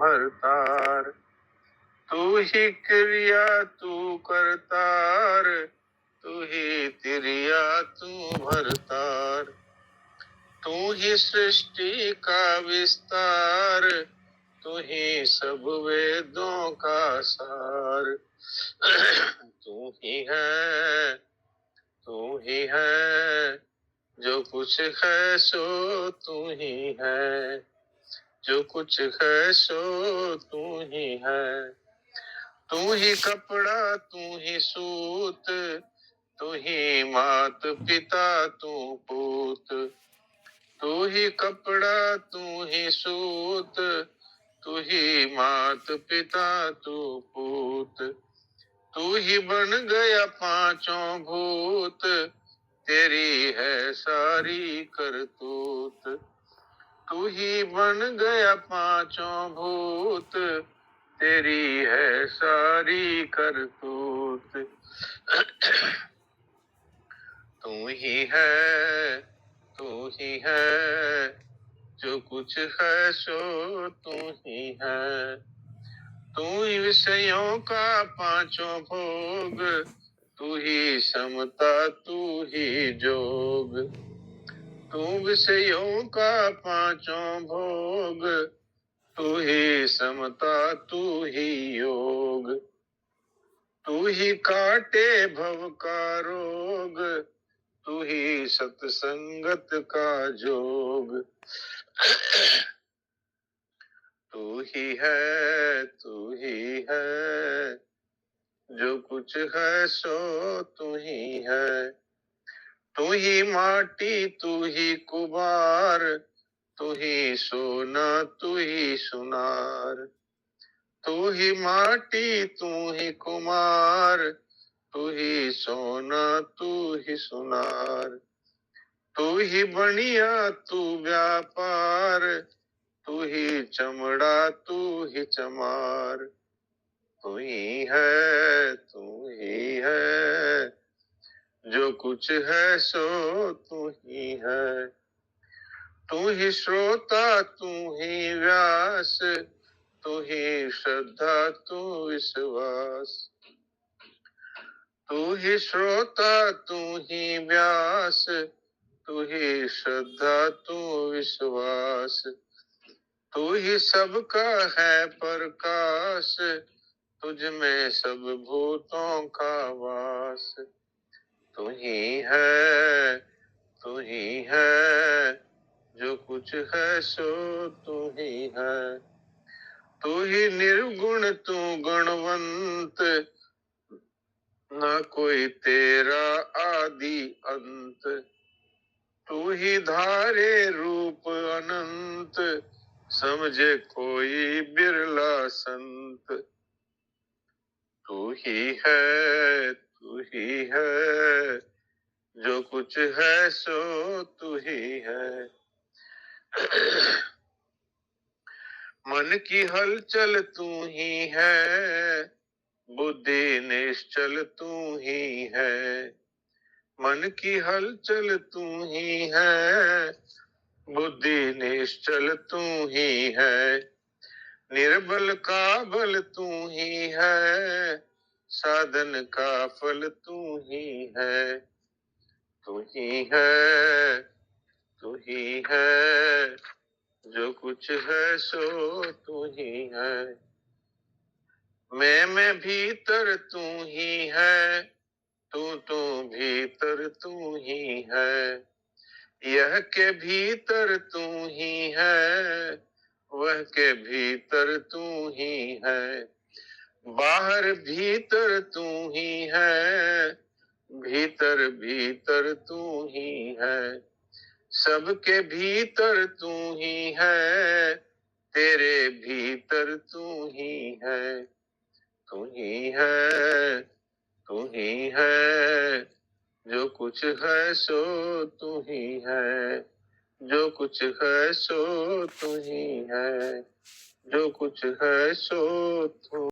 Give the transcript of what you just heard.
हरतार। तू ही क्रिया तू करतार, तू ही तिरिया तू भरतार। तू ही सृष्टि का विस्तार, तू ही सब वेदों का सार। तू ही है, तू ही है, जो कुछ है सो तू ही है, जो कुछ है सो तू ही है। तू ही कपड़ा तू ही सूत, तू ही मात पिता तू पूत। तू ही कपड़ा तू ही सूत, तू ही मात पिता तू पूत। तू ही बन गया पांचों भूत, तेरी है सारी करतूत। तू ही बन गया पांचों भूत, तेरी है सारी करतूत। तू ही है, तू ही है, जो कुछ है सो तू ही है। तू ही विषयों का पांचों भोग, तू ही समता तू ही जोग। तू विषयों का पांचों भोग, तू ही समता तू ही योग। तू ही काटे भव का रोग, तू ही सत्संगत का जोग। तू ही है, तू ही है, जो कुछ है सो तू ही है। तू ही माटी तू ही कुबार, तू ही सोना तू ही सुनार। तू ही माटी तू ही कुमार, तू ही सोना तू ही सुनार। तू ही बनिया तू व्यापार, तू ही चमड़ा तू ही चमार। तू ही है, तू ही है, जो कुछ है सो तू ही है। तू ही श्रोता तू ही व्यास, तू ही श्रद्धा तू विश्वास। तू ही श्रोता तू ही व्यास, तू ही श्रद्धा तू विश्वास। तू ही सबका है प्रकाश, तुझ में सब भूतों का वास। तू ही है, तू ही है, जो कुछ है सो तू ही है। तू ही निर्गुण तू गुणवंत, ना कोई तेरा आदि अंत। तू ही धारे रूप अनंत, समझे कोई बिरला संत। तू ही है, तू ही है, जो कुछ है सो तू ही है। मन की हलचल तू ही है, बुद्धि निश्चल तू ही है। मन की हलचल तू ही है, बुद्धि निश्चल तू ही है। निर्बल का बल तू ही है, साधन का फल तू ही है। तू ही है, तू ही है, जो कुछ है सो तू ही है। मैं भीतर तू ही है, तू भीतर तू ही है। यह के भीतर तू ही है, वह के भीतर तू ही है। बाहर भीतर तू ही है, भीतर भीतर तू ही है। सबके भीतर तू ही है, तेरे भीतर तू ही है। तू ही है, तू ही है, जो कुछ है सो तू ही है। जो कुछ है सो तू ही है, जो कुछ है सो तू